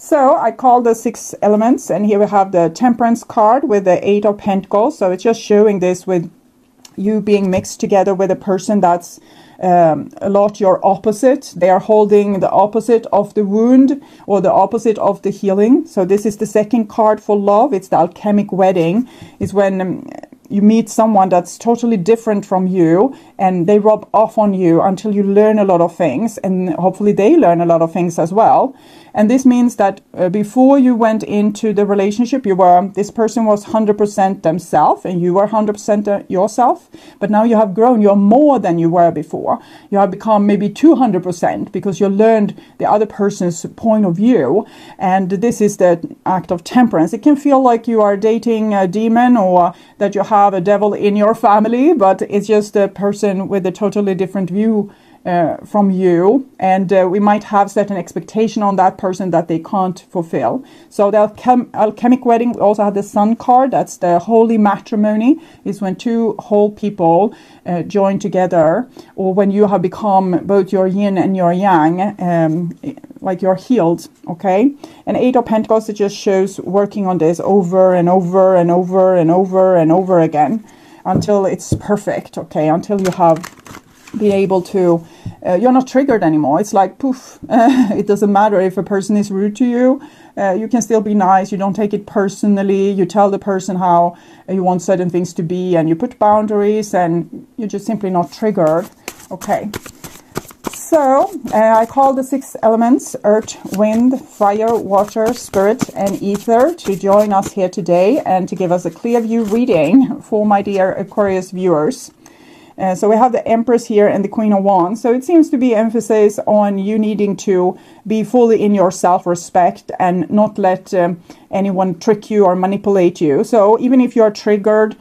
So I call the 6 elements, and here we have the Temperance card with the 8 of Pentacles. So it's just showing this with you being mixed together with a person that's a lot your opposite. They are holding the opposite of the wound or the opposite of the healing. So this is the second card for love. It's the alchemic wedding. It's when you meet someone that's totally different from you, and they rub off on you until you learn a lot of things, and hopefully they learn a lot of things as well. And this means that before you went into the relationship, this person was 100% themselves, and you were 100% yourself. But now you have grown. You're more than you were before. You have become maybe 200% because you learned the other person's point of view. And this is the act of temperance. It can feel like you are dating a demon, or that you have a devil in your family, but it's just a person with a totally different view from you, and we might have certain expectation on that person that they can't fulfill. So the alchemic wedding, we also have the Sun card. That's the holy matrimony. It's when two whole people join together, or when you have become both your yin and your yang, like you're healed. Okay. And 8 of Pentacles, it just shows working on this over and over and over and over and over again until it's perfect. Okay, until you have be able to, you're not triggered anymore. It's like poof. It doesn't matter if a person is rude to you. You can still be nice. You don't take it personally. You tell the person how you want certain things to be, and you put boundaries, and you're just simply not triggered. Okay. So I call the 6 elements, earth, wind, fire, water, spirit, and ether, to join us here today and to give us a clear view reading for my dear Aquarius viewers. So we have the Empress here and the Queen of Wands. So it seems to be emphasis on you needing to be fully in your self-respect and not let anyone trick you or manipulate you. So even if you're triggered,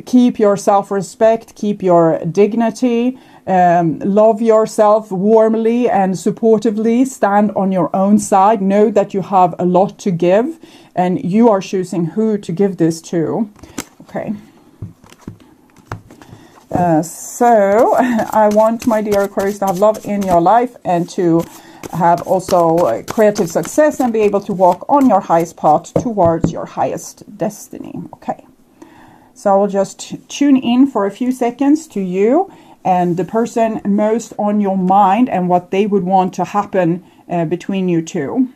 keep your self-respect, keep your dignity, love yourself warmly and supportively, stand on your own side, know that you have a lot to give, and you are choosing who to give this to. Okay. So I want my dear Aquarius to have love in your life, and to have also creative success, and be able to walk on your highest path towards your highest destiny. Okay. So I will just tune in for a few seconds to you and the person most on your mind, and what they would want to happen between you two.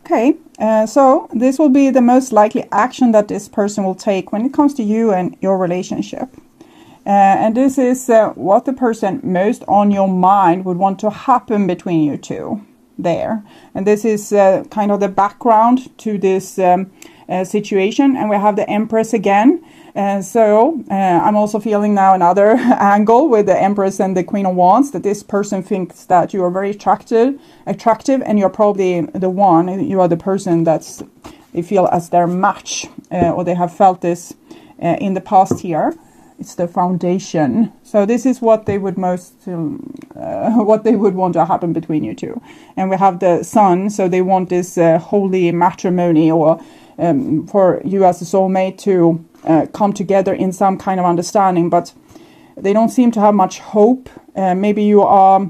Okay, so this will be the most likely action that this person will take when it comes to you and your relationship. And this is what the person most on your mind would want to happen between you two there. And this is kind of the background to this situation. And we have the Empress again. So I'm also feeling now another angle with the Empress and the Queen of Wands, that this person thinks that you are very attractive, and you're probably the one, you are the person that's, they feel as their match, or they have felt this in the past here. It's the foundation. So this is what they would what they would want to happen between you two. And we have the Sun, so they want this holy matrimony, or for you as a soulmate to come together in some kind of understanding, but they don't seem to have much hope. Maybe you are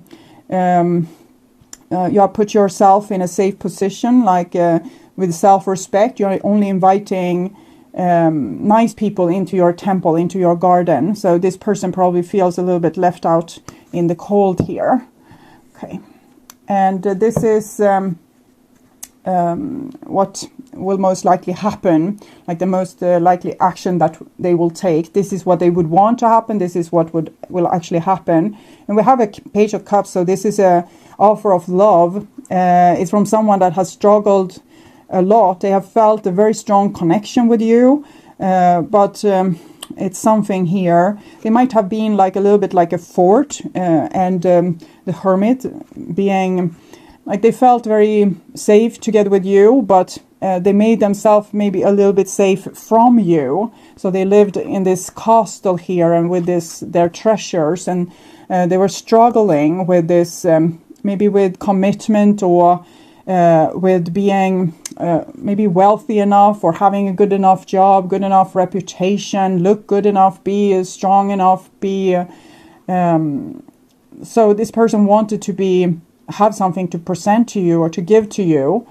put yourself in a safe position, like with self-respect. You're only inviting nice people into your temple, into your garden. So this person probably feels a little bit left out in the cold here. Okay, and this is what will most likely happen, like the most likely action that they will take. This is what they would want to happen. This is what will actually happen. And we have a Page of Cups, so this is a offer of love. It's from someone that has struggled a lot. They have felt a very strong connection with you, but it's something here. They might have been like a little bit like a fort, and the Hermit being like, they felt very safe together with you, but they made themselves maybe a little bit safe from you. So they lived in this castle here, and with their treasures, and they were struggling with this, maybe with commitment, or with being maybe wealthy enough, or having a good enough job, good enough reputation, look good enough, be strong enough, be So this person wanted to have something to present to you or to give to you.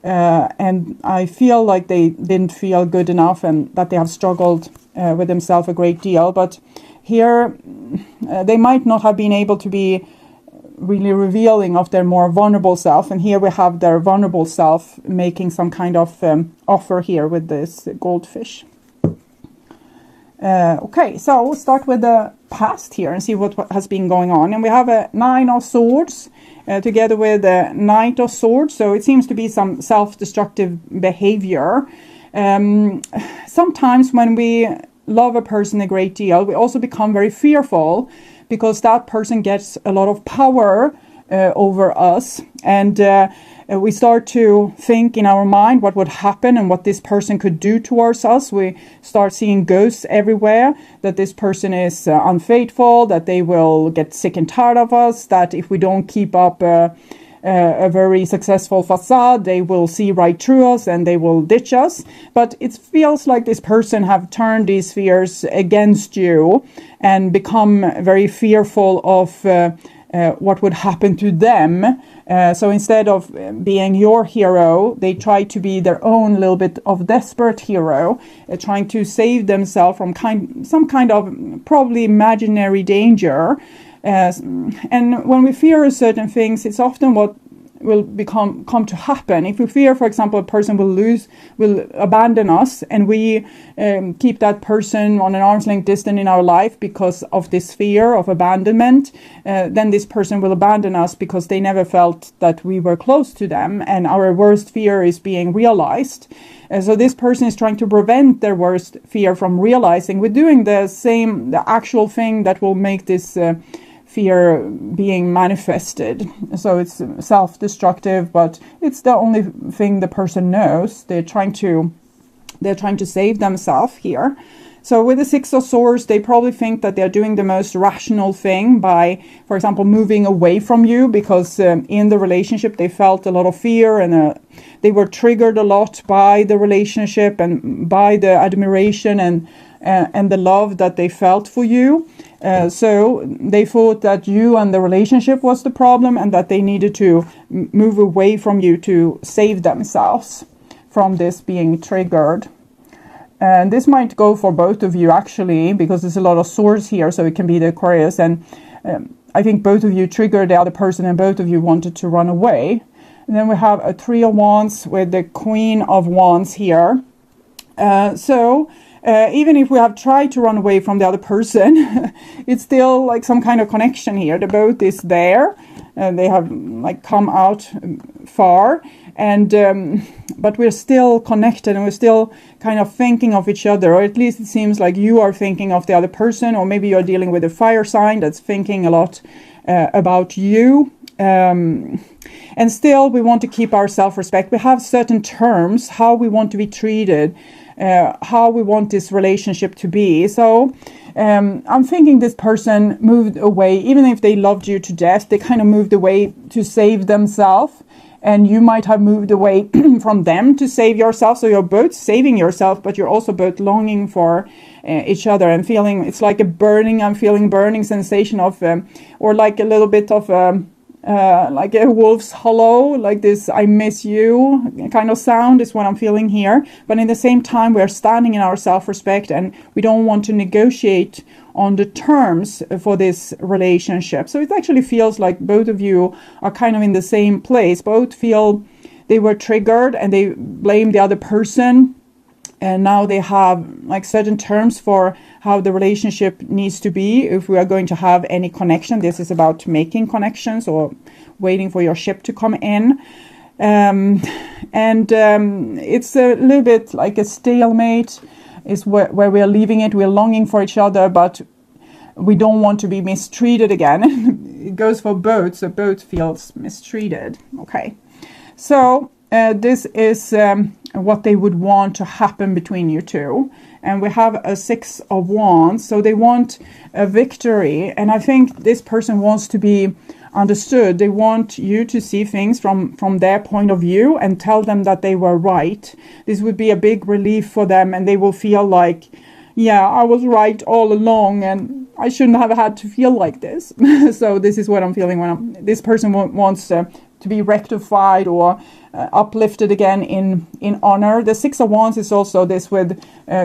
And I feel like they didn't feel good enough and that they have struggled with themselves a great deal. But here they might not have been able to be really revealing of their more vulnerable self. And here we have their vulnerable self making some kind of offer here with this goldfish. Okay, so we'll start with the past here and see what has been going on. And we have a 9 of Swords together with the Knight of Swords. So it seems to be some self-destructive behavior. Sometimes when we love a person a great deal, we also become very fearful because that person gets a lot of power over us. And we start to think in our mind what would happen and what this person could do towards us. We start seeing ghosts everywhere, that this person is unfaithful, that they will get sick and tired of us, that if we don't keep up a very successful facade, they will see right through us and they will ditch us. But it feels like this person have turned these fears against you and become very fearful of what would happen to them. So instead of being your hero, they try to be their own little bit of desperate hero, trying to save themselves from some kind of probably imaginary danger. And when we fear certain things, it's often what will come to happen. If we fear, for example, a person will abandon us, and we keep that person on an arm's length distance in our life because of this fear of abandonment, then this person will abandon us because they never felt that we were close to them, and our worst fear is being realized. So this person is trying to prevent their worst fear from realizing. We're doing the actual thing that will make this fear being manifested. So it's self-destructive, but it's the only thing the person knows. They're trying to save themselves here. So with the 6 of Swords, they probably think that they're doing the most rational thing by, for example, moving away from you, because in the relationship they felt a lot of fear, and they were triggered a lot by the relationship and by the admiration and the love that they felt for you. So they thought that you and the relationship was the problem, and that they needed to move away from you to save themselves from this being triggered. And this might go for both of you, actually, because there's a lot of swords here, so it can be the Aquarius. And I think both of you triggered the other person, and both of you wanted to run away. And then we have a 3 of Wands with the Queen of Wands here. Even if we have tried to run away from the other person, it's still like some kind of connection here. The boat is there. They have like come out far, and but we're still connected, and we're still kind of thinking of each other, or at least it seems like you are thinking of the other person, or maybe you're dealing with a fire sign that's thinking a lot about you. And still, we want to keep our self-respect. We have certain terms, how we want to be treated, how we want this relationship to be. So I'm thinking this person moved away, even if they loved you to death, they kind of moved away to save themselves. And you might have moved away from them to save yourself. So you're both saving yourself, but you're also both longing for each other and feeling, it's like I'm feeling burning sensation of, or like a little bit of like a wolf's hollow, like this I miss you kind of sound is what I'm feeling here. But in the same time, we're standing in our self-respect, and we don't want to negotiate on the terms for this relationship. So it actually feels like both of you are kind of in the same place. Both feel they were triggered and they blame the other person. And now they have like certain terms for how the relationship needs to be if we are going to have any connection. This is about making connections or waiting for your ship to come in. It's a little bit like a stalemate. Is where we are leaving it. We're longing for each other, but we don't want to be mistreated again. It goes for both, so both feels mistreated. Okay, so this is what they would want to happen between you two. And we have a 6 of Wands, so they want a victory. And I think this person wants to be understood. They want you to see things from their point of view and tell them that they were right. This would be a big relief for them, and they will feel like, yeah, I was right all along, and I shouldn't have had to feel like this. So this is what I'm feeling when this person wants to be rectified or uplifted again in honor. The Six of Wands is also this with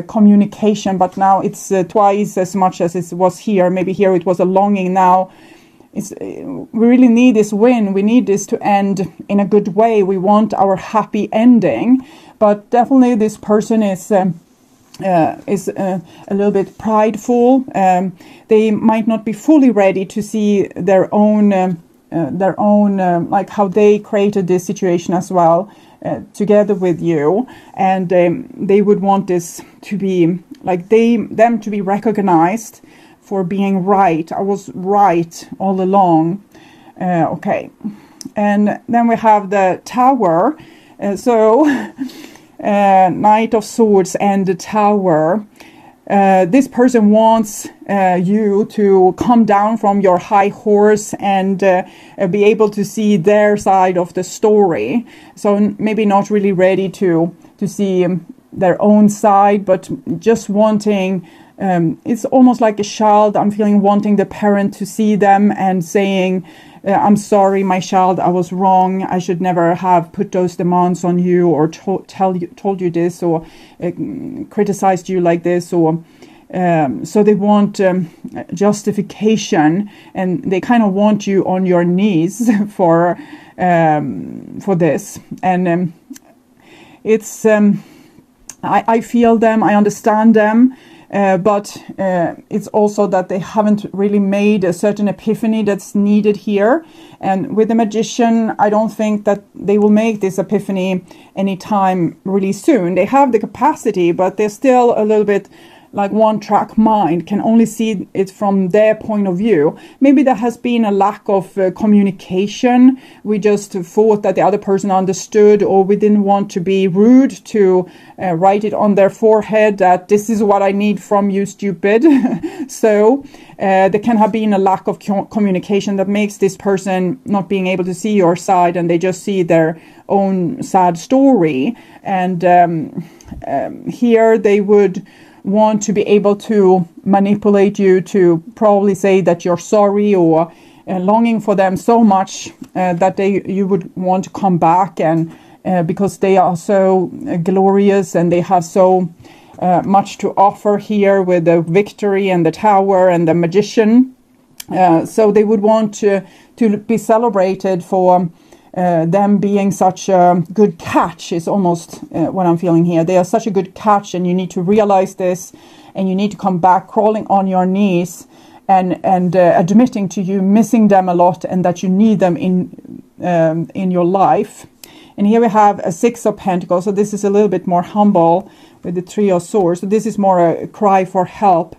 communication, but now it's twice as much as it was here. Maybe here it was a longing. Now we really need this win. We need this to end in a good way. We want our happy ending, but definitely this person is a little bit prideful. They might not be fully ready to see their own like how they created this situation as well, together with you, and they would want this to be like them to be recognized for being right. I was right all along. Okay, and then we have the Tower. Knight of Swords and the Tower. This person wants you to come down from your high horse and be able to see their side of the story. So maybe not really ready to see their own side, but just wanting, it's almost like a child, I'm feeling, wanting the parent to see them and saying, I'm sorry, my child, I was wrong. I should never have put those demands on you, or told you this, or criticized you like this, or so they want justification, and they kind of want you on your knees for this. And it's I feel them, I understand them. But it's also that they haven't really made a certain epiphany that's needed here. And with the Magician, I don't think that they will make this epiphany anytime really soon. They have the capacity, but they're still a little bit like one-track mind, can only see it from their point of view. Maybe there has been a lack of communication. We just thought that the other person understood, or we didn't want to be rude to write it on their forehead that this is what I need from you, stupid. So there can have been a lack of communication that makes this person not being able to see your side, and they just see their own sad story. And here they would want to be able to manipulate you to probably say that you're sorry, or longing for them so much that you would want to come back, and because they are so glorious and they have so much to offer here with the Victory and the Tower and the Magician. So they would want to be celebrated for them being such a good catch is almost what I'm feeling here. They are such a good catch, and you need to realize this, and you need to come back crawling on your knees and admitting to you missing them a lot, and that you need them in your life. And here we have a Six of Pentacles. So this is a little bit more humble with the Three of Swords. So this is more a cry for help.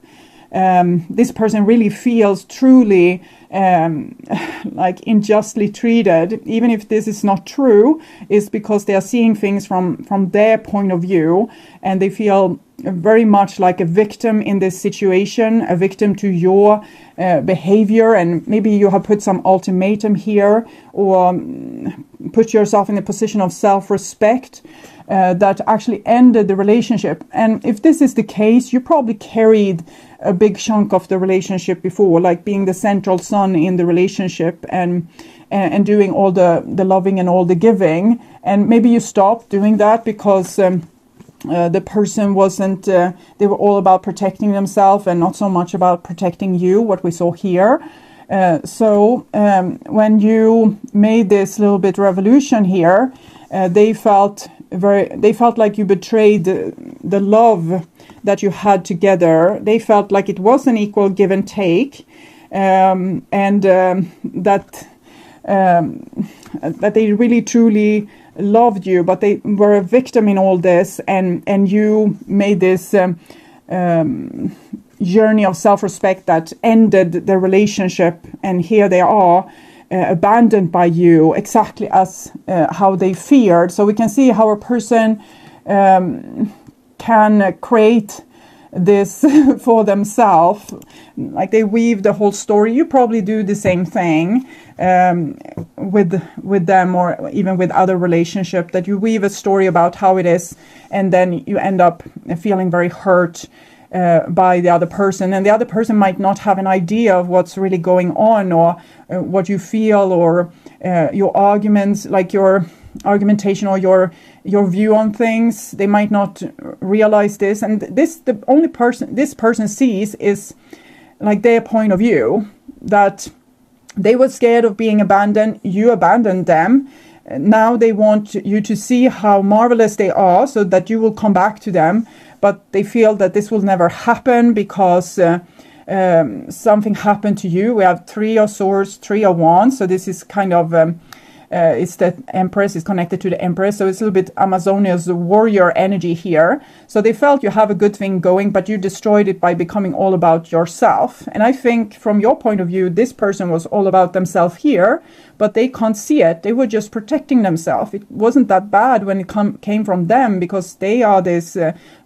This person really feels truly like unjustly treated, even if this is not true, is because they are seeing things from their point of view, and they feel very much like a victim in this situation, a victim to your behavior. And maybe you have put some ultimatum here, or put yourself in a position of self-respect that actually ended the relationship. And if this is the case, you probably carried a big chunk of the relationship before, like being the central sun in the relationship, and doing all the loving and all the giving. And maybe you stopped doing that because the person wasn't, they were all about protecting themselves and not so much about protecting you, what we saw here. So when you made this little bit revolution here, they felt like you betrayed the love that you had together. They felt like it was an equal give and take, and that they really truly loved you, but they were a victim in all this, and you made this journey of self-respect that ended the relationship, and here they are abandoned by you, exactly as how they feared. So we can see how a person can create this for themselves, like they weave the whole story. You probably do the same thing with them, or even with other relationship, that you weave a story about how it is, and then you end up feeling very hurt by the other person, and the other person might not have an idea of what's really going on, or what you feel, or your arguments, like your argumentation or your view on things. They might not realize this, and the only person this person sees is like their point of view, that they were scared of being abandoned, you abandoned them. Now they want you to see how marvelous they are so that you will come back to them, but they feel that this will never happen because something happened to you. We have 3 of Swords, 3 of Wands, so this is kind of it's the Empress is connected to the Empress, so it's a little bit Amazonia's warrior energy here. So they felt you have a good thing going, but you destroyed it by becoming all about yourself. And I think from your point of view, this person was all about themselves here, but they can't see it. They were just protecting themselves. It wasn't that bad when it came from them, because they are this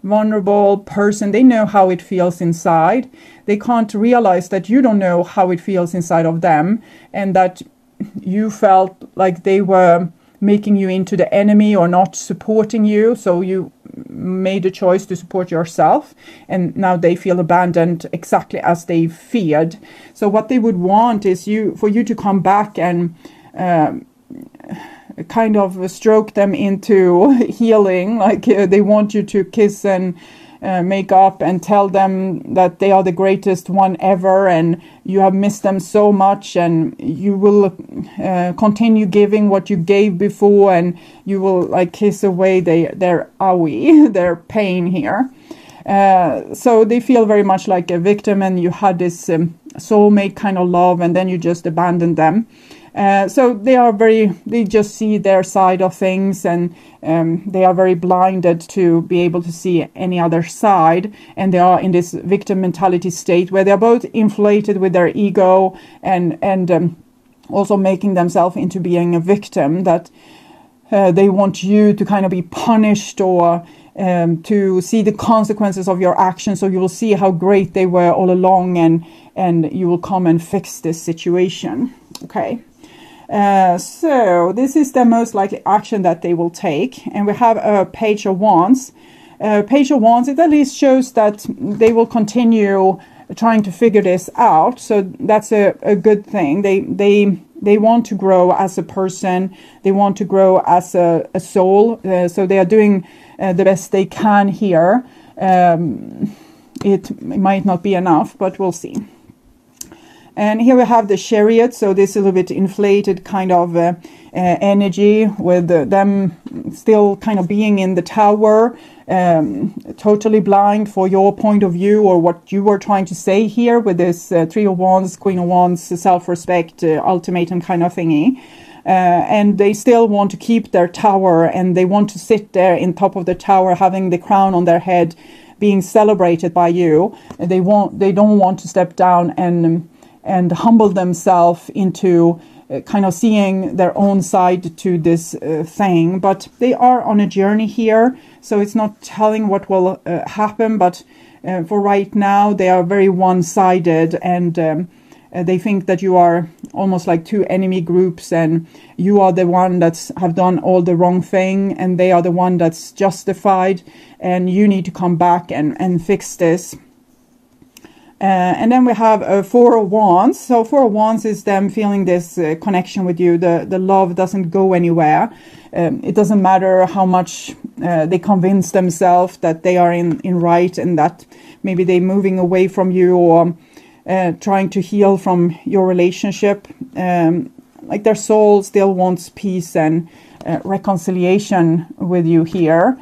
vulnerable person. They know how it feels inside. They can't realize that you don't know how it feels inside of them, and that you felt like they were making you into the enemy or not supporting you. So you made a choice to support yourself, and now they feel abandoned exactly as they feared. So what they would want is for you to come back and kind of stroke them into healing. Like they want you to kiss and make up and tell them that they are the greatest one ever, and you have missed them so much, and you will continue giving what you gave before, and you will like kiss away their awi, their pain here. So they feel very much like a victim, and you had this soulmate kind of love, and then you just abandoned them. So they just see their side of things, and they are very blinded to be able to see any other side, and they are in this victim mentality state where they're both inflated with their ego and also making themselves into being a victim, that they want you to kind of be punished, or to see the consequences of your actions, so you will see how great they were all along, and you will come and fix this situation. Okay. So this is the most likely action that they will take. And we have a Page of Wands. Page of Wands, it at least shows that they will continue trying to figure this out. So that's a good thing. They want to grow as a person. They want to grow as a soul. So they are doing the best they can here. It might not be enough, but we'll see. And here we have the Chariot, so this is a little bit inflated kind of energy, with them still kind of being in the tower, totally blind for your point of view or what you were trying to say here with this 3 of Wands, Queen of Wands, self-respect, ultimatum kind of thingy. And they still want to keep their tower, and they want to sit there in top of the tower, having the crown on their head, being celebrated by you. And they don't want to step down and humble themselves into kind of seeing their own side to this thing. But they are on a journey here, so it's not telling what will happen, but for right now they are very one-sided, and they think that you are almost like 2 enemy groups, and you are the one that's have done all the wrong thing, and they are the one that's justified, and you need to come back and fix this. And then we have a 4 of Wands. So 4 of Wands is them feeling this connection with you. The love doesn't go anywhere. It doesn't matter how much they convince themselves that they are in right, and that maybe they're moving away from you, or trying to heal from your relationship. Like their soul still wants peace and reconciliation with you here.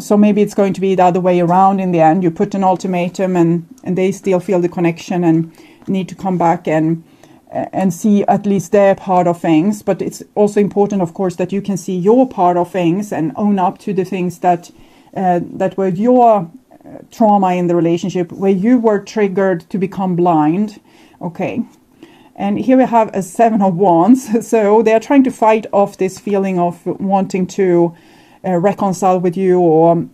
So maybe it's going to be the other way around in the end. You put an ultimatum, and they still feel the connection and need to come back and see at least their part of things. But it's also important, of course, that you can see your part of things and own up to the things that were your trauma in the relationship, where you were triggered to become blind. Okay. And here we have a 7 of Wands. So they are trying to fight off this feeling of wanting to reconcile with you, or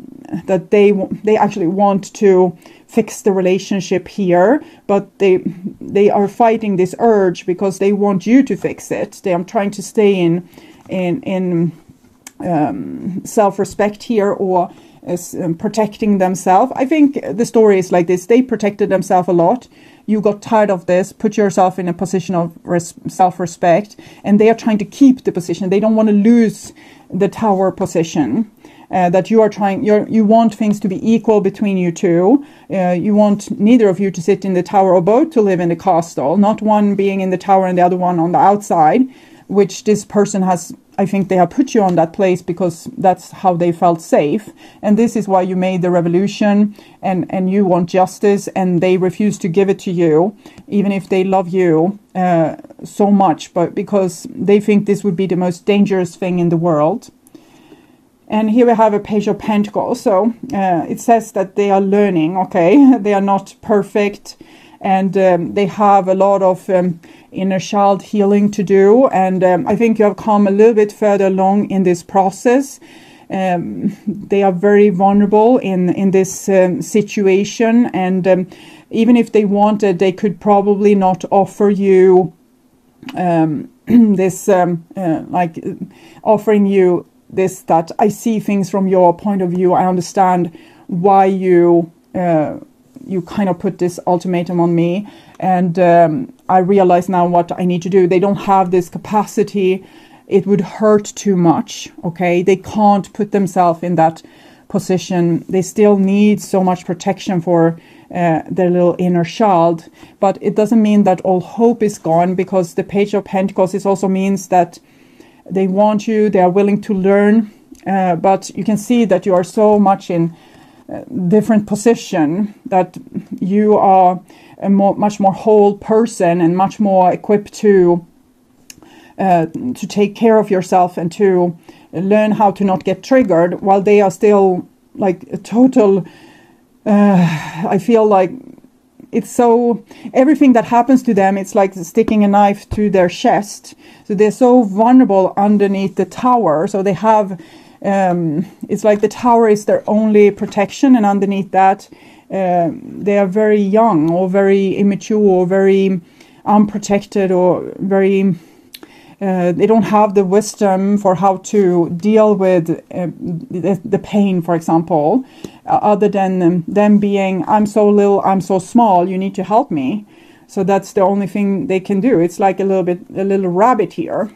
that they actually want to fix the relationship here, but they are fighting this urge because they want you to fix it. They are trying to stay in self-respect here, or protecting themselves. I think the story is like this. They protected themselves a lot. You got tired of this, put yourself in a position of self-respect, and they are trying to keep the position. They don't want to lose the tower position. That you are trying, you want things to be equal between you two. You want neither of you to sit in the tower, or both to live in the castle, not one being in the tower and the other one on the outside, which this person has, I think they have put you on that place because that's how they felt safe. And this is why you made the revolution, and you want justice, and they refuse to give it to you, even if they love you so much, but because they think this would be the most dangerous thing in the world. And here we have a Page of Pentacles. So it says that they are learning, okay? They are not perfect, and they have a lot of inner child healing to do. And I think you have come a little bit further along in this process. They are very vulnerable in this situation. And even if they wanted, they could probably not offer you this, like offering you this, that I see things from your point of view. I understand why you kind of put this ultimatum on me, and I realize now what I need to do. They don't have this capacity. It would hurt too much, okay? They can't put themselves in that position. They still need so much protection for their little inner child. But it doesn't mean that all hope is gone, because the Page of Pentacles, it also means that they want you, they are willing to learn, but you can see that you are so much in different position, that you are a much more whole person and much more equipped to take care of yourself and to learn how to not get triggered, while they are still like a total, I feel like it's so, everything that happens to them, it's like sticking a knife to their chest. So they're so vulnerable underneath the tower. So they have, it's like the tower is their only protection. And underneath that, they are very young, or very immature, or very unprotected, or very, they don't have the wisdom for how to deal with the pain, for example, other than them being, I'm so little, I'm so small, you need to help me. So that's the only thing they can do. It's like a little rabbit here.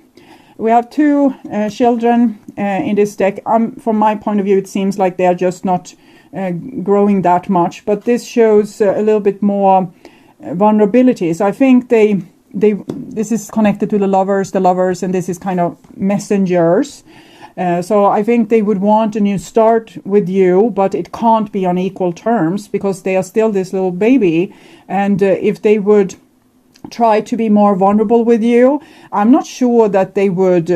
We have two children in this deck. From my point of view, it seems like they are just not growing that much, but this shows a little bit more vulnerability. So I think this is connected to the lovers, and this is kind of messengers. So I think they would want a new start with you, but it can't be on equal terms, because they are still this little baby. And if they would try to be more vulnerable with you, I'm not sure that they would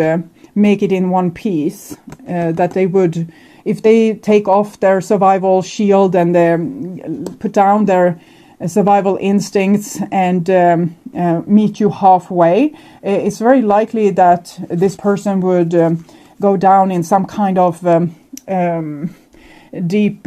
make it in one piece. That they would, if they take off their survival shield and put down their survival instincts and meet you halfway, it's very likely that this person would go down in some kind of deep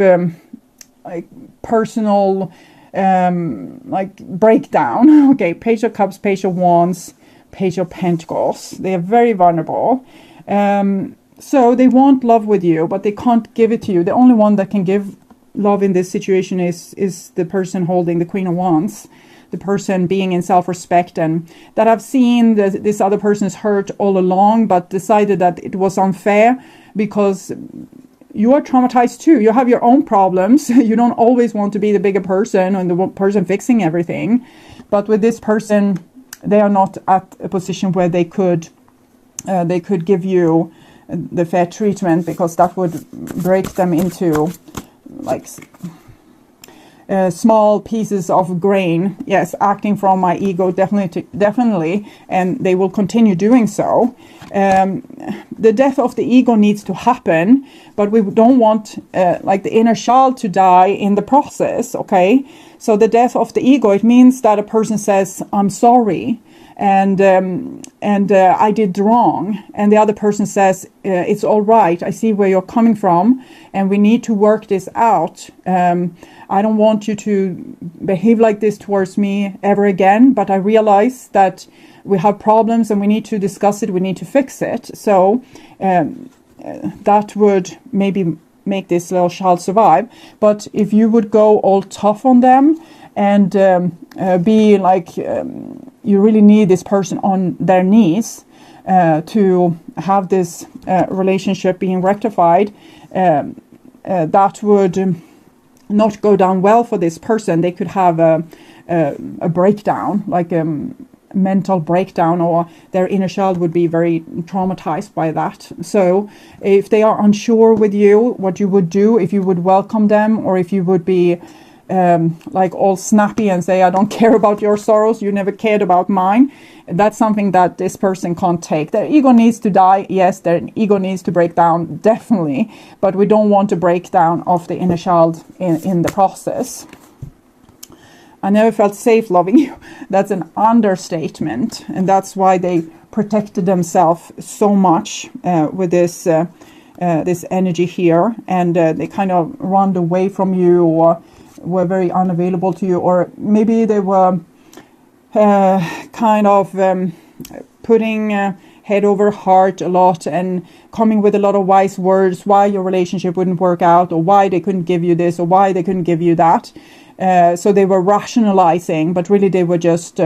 like personal like breakdown. Okay, Page of Cups, Page of Wands, Page of Pentacles. They are very vulnerable. So they want love with you, but they can't give it to you. The only one that can give love in this situation is the person holding the Queen of Wands, the person being in self-respect, and that I've seen that this other person is hurt all along, but decided that it was unfair because you are traumatized too. You have your own problems. You don't always want to be the bigger person and the person fixing everything. But with this person, they are not at a position where they could give you the fair treatment, because that would break them into like small pieces of grain. Yes, acting from my ego, definitely, and they will continue doing so. The death of the ego needs to happen, but we don't want like the inner child to die in the process. Okay, so the death of the ego, it means that a person says, I'm sorry, and I did wrong, and the other person says, it's all right, I see where you're coming from, and we need to work this out. I don't want you to behave like this towards me ever again, but I realize that we have problems and we need to discuss it, we need to fix it. So that would maybe make this little child survive. But if you would go all tough on them and be like, you really need this person on their knees to have this relationship being rectified, that would not go down well for this person. They could have a breakdown, like mental breakdown, or their inner child would be very traumatized by that. So if they are unsure with you what you would do, if you would welcome them, or if you would be like all snappy and say, I don't care about your sorrows, you never cared about mine, that's something that this person can't take. Their ego needs to die, yes, their ego needs to break down, definitely, but we don't want to break down of the inner child in the process. I never felt safe loving you. That's an understatement, and that's why they protected themselves so much with this this energy here, and they kind of run away from you, or were very unavailable to you, or maybe they were kind of putting head over heart a lot and coming with a lot of wise words why your relationship wouldn't work out, or why they couldn't give you this, or why they couldn't give you that. So they were rationalizing, but really they were just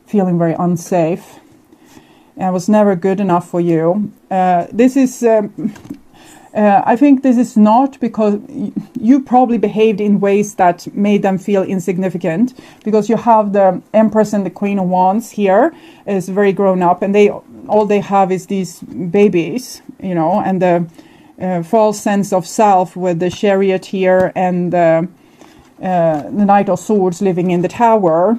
feeling very unsafe. And it was never good enough for you. This is, I think this is not because you probably behaved in ways that made them feel insignificant, because you have the Empress and the Queen of Wands here is very grown up, and all they have is these babies, you know, and the false sense of self with the Chariot here and the Knight of Swords living in the Tower.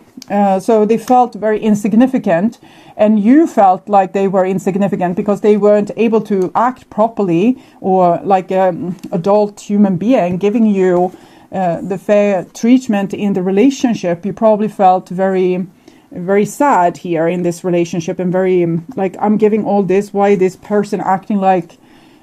So they felt very insignificant, and you felt like they were insignificant because they weren't able to act properly, or like an adult human being giving you the fair treatment in the relationship. You probably felt very, very sad here in this relationship, and very like, I'm giving all this, why this person acting like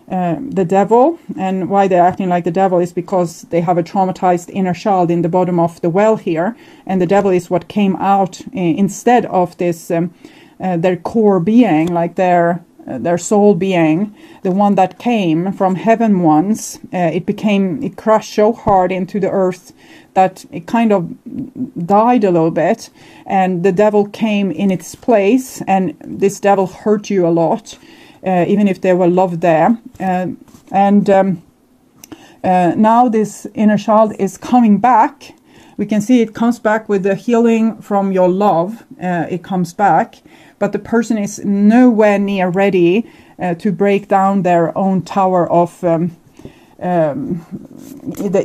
the devil. And why they're acting like the devil is because they have a traumatized inner child in the bottom of the well here, and the devil is what came out instead of this their core being, like their soul being, the one that came from heaven once. It crashed so hard into the earth that it kind of died a little bit, and the devil came in its place, and this devil hurt you a lot. Even if there were love there. Now this inner child is coming back. We can see it comes back with the healing from your love. It comes back, but the person is nowhere near ready to break down their own tower of the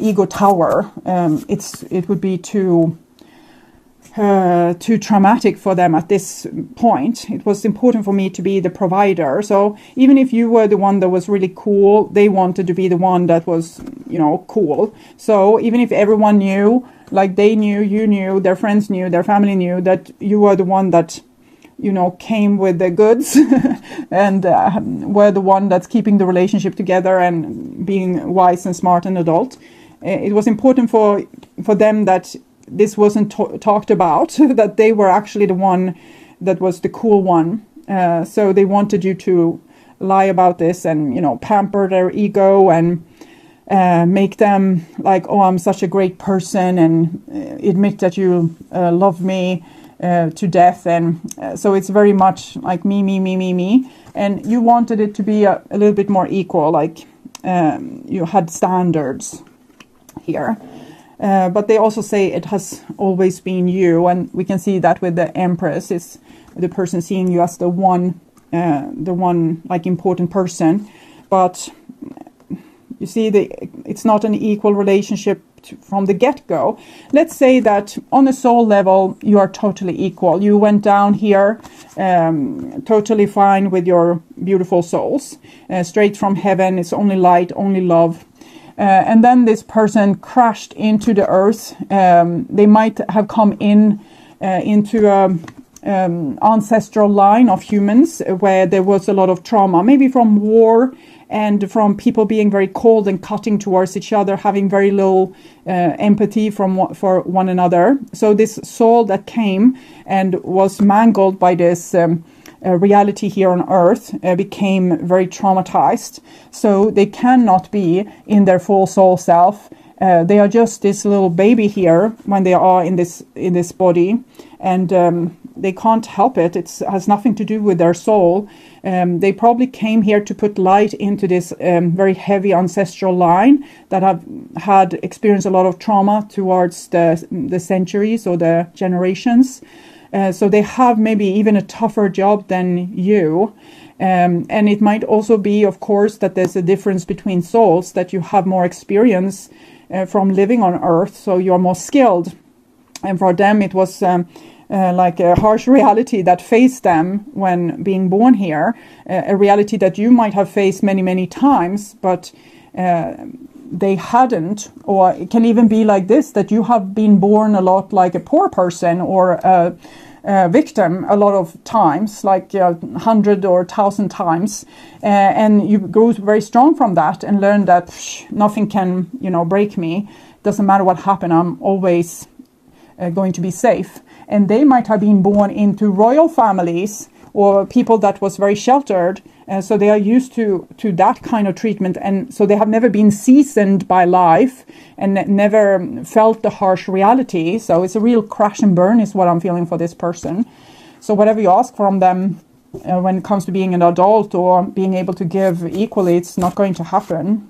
ego tower. It would be too traumatic for them at this point. It was important for me to be the provider. So even if you were the one that was really cool, they wanted to be the one that was, you know, cool. So even if everyone knew, like they knew, you knew, their friends knew, their family knew that you were the one that, you know, came with the goods and were the one that's keeping the relationship together and being wise and smart and adult. It was important for them that this wasn't talked about, that they were actually the one that was the cool one. So they wanted you to lie about this and, you know, pamper their ego and make them like, oh, I'm such a great person, and admit that you love me to death. And so it's very much like me. And you wanted it to be a little bit more equal, like you had standards here. But they also say it has always been you, and we can see that with the Empress. It's the person seeing you as the one like important person. But you see, it's not an equal relationship from the get-go. Let's say that on a soul level you are totally equal. You went down here totally fine with your beautiful souls, straight from heaven. It's only light, only love. And then this person crashed into the earth. They might have come into ancestral line of humans where there was a lot of trauma, maybe from war and from people being very cold and cutting towards each other, having very little empathy for one another. So this soul that came and was mangled by this reality here on earth became very traumatized. So they cannot be in their full soul self. They are just this little baby here when they are in this body, and they can't help it. It has nothing to do with their soul. They probably came here to put light into this very heavy ancestral line that have had experienced a lot of trauma towards the centuries or the generations. So they have maybe even a tougher job than you. And it might also be, of course, that there's a difference between souls, that you have more experience from living on earth, so you're more skilled. And for them it was like a harsh reality that faced them when being born here, a reality that you might have faced many times, but they hadn't. Or it can even be like this, that you have been born a lot like a poor person or a victim a lot of times, like 100 or 1,000 times, and you grow very strong from that and learn that nothing can break me. Doesn't matter what happened, I'm always going to be safe. And they might have been born into royal families or people that was very sheltered, so they are used to that kind of treatment, and so they have never been seasoned by life and never felt the harsh reality. So it's a real crash and burn is what I'm feeling for this person. So whatever you ask from them when it comes to being an adult or being able to give equally, it's not going to happen.